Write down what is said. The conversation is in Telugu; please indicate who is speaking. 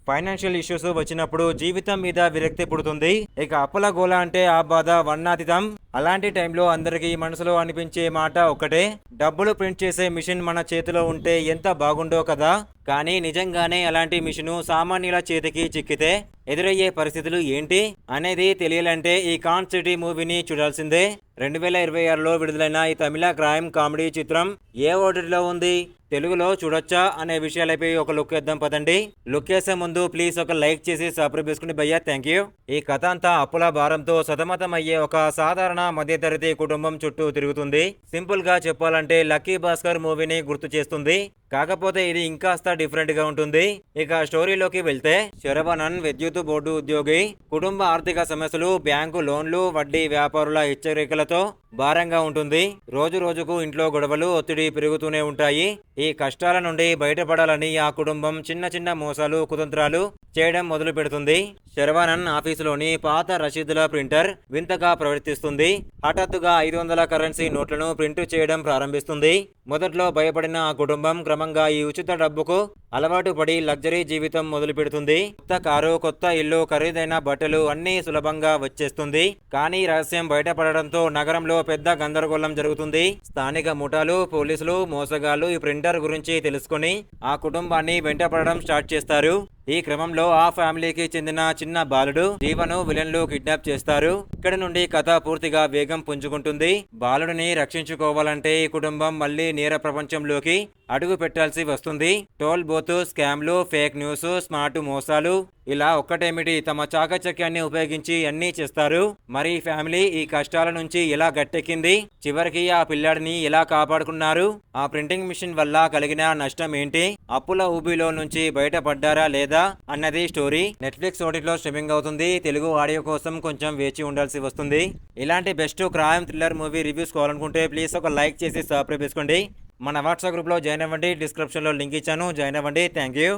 Speaker 1: ఫైనాన్షియల్ ఇష్యూస్ వచ్చినప్పుడు జీవితం మీద విరక్తి పుడుతుంది. ఇక అప్పుల గోల అంటే ఆ బాధ వర్ణాతీతం. అలాంటి టైంలో అందరికీ మనసులో అనిపించే మాట ఒకటే, డబ్బులు ప్రింట్ చేసే మిషన్ మన చేతిలో ఉంటే ఎంత బాగుండో కదా. కానీ నిజంగానే అలాంటి మిషను సామాన్యుల చేతికి చిక్కితే ఎదురయ్యే పరిస్థితులు ఏంటి అనేది తెలియాలంటే ఈ కాన్ సిటీ మూవీని చూడాల్సిందే. 2026లో విడుదలైన ఈ తమిళ క్రైమ్ కామెడీ చిత్రం ఏ ఓటీటీలో ఉంది, తెలుగులో చూడొచ్చా అనే విషయాలపై ఒక లుక్ వేద్దాం పదండి. లుక్ వేసే ముందు ప్లీజ్ ఒక లైక్ చేసి సబ్స్క్రైబ్ చేసుకుని భయ్యా, థ్యాంక్ యూ. ఈ కథ అంతా అప్పుల భారంతో సతమతం అయ్యే ఒక సాధారణ మధ్యతరగతి కుటుంబం చుట్టూ తిరుగుతుంది. సింపుల్ గా చెప్పాలంటే లక్కీ భాస్కర్ మూవీని గుర్తు చేస్తుంది. కాకపోతే ఇది ఇంకాస్త డిఫరెంట్ గా ఉంటుంది. ఇక స్టోరీలోకి వెళ్తే, శరవణన్ విద్యుత్ బోర్డు ఉద్యోగి. కుటుంబ ఆర్థిక సమస్యలు, బ్యాంకు లోన్లు, వడ్డీ వ్యాపారుల హెచ్చరికలతో భారంగా ఉంటుంది. రోజు రోజుకు ఇంట్లో గొడవలు, ఒత్తిడి పెరుగుతూనే ఉంటాయి. ఈ కష్టాల నుండి బయటపడాలని ఆ కుటుంబం చిన్న చిన్న మోసాలు, కుతంత్రాలు చేయడం మొదలు పెడుతుంది. శరవణన్ ఆఫీసులోని పాత రసీదుల ప్రింటర్ వింతగా ప్రవర్తిస్తుంది. హఠాత్తుగా 500 కరెన్సీ నోట్లను ప్రింట్ చేయడం ప్రారంభిస్తుంది. మొదట్లో భయపడిన ఆ కుటుంబం క్రమంగా ఈ ఉచిత డబ్బుకు అలవాటు పడి లగ్జరీ జీవితం మొదలు పెడుతుంది. కొత్త కారు, కొత్త ఇల్లు, ఖరీదైన బట్టలు అన్నీ సులభంగా వచ్చేస్తుంది. కానీ రహస్యం బయటపడడంతో నగరంలో పెద్ద గందరగోళం జరుగుతుంది. స్థానిక ముఠాలు, పోలీసులు, మోసగాళ్లు ఈ ప్రింటర్ గురించి తెలుసుకుని ఆ కుటుంబాన్ని వెంటపడడం స్టార్ట్ చేస్తారు. ఈ క్రమంలో ఆ ఫ్యామిలీకి చెందిన చిన్న బాలుడు జీవను విలన్లు కిడ్నాప్ చేస్తారు. ఇక్కడ నుండి కథ పూర్తిగా వేగం పుంజుకుంటుంది. బాలుడిని రక్షించుకోవాలంటే ఈ కుటుంబం మళ్ళీ నేర ప్రపంచంలోకి అడుగు పెట్టాల్సి వస్తుంది. టోల్ బోతు, స్కామ్లు, ఫేక్ న్యూస్, స్మార్ట్ మోసాలు, ఇలా ఒక్కటేమిటి తమ చాకచక్యాన్ని ఉపయోగించి అన్నీ చేస్తారు. మరి ఫ్యామిలీ ఈ కష్టాల నుంచి ఎలా గట్టెక్కింది, చివరికి ఆ పిల్లాడిని ఎలా కాపాడుకున్నారు, ఆ ప్రింటింగ్ మిషన్ వల్ల కలిగిన నష్టం ఏంటి, అప్పుల ఊబిలో నుంచి బయటపడ్డారా లేదా అన్నది స్టోరీ. నెట్ఫ్లిక్స్ ఓటీటీలో స్ట్రీమింగ్ అవుతుంది. తెలుగు ఆడియో కోసం కొంచెం వేచి ఉండాల్సి వస్తుంది. ఇలాంటి best crime thriller movie reviews కావాలనుకుంటే ప్లీజ్ ఒక లైక్ చేసి సబ్స్క్రైబ్ చేసుకోండి. మన వాట్సాప్ గ్రూప్లో జాయిన్ అవ్వండి. డిస్క్రిప్షన్లో లింక్ ఇచ్చాను, జాయిన్ అవ్వండి. Thank you.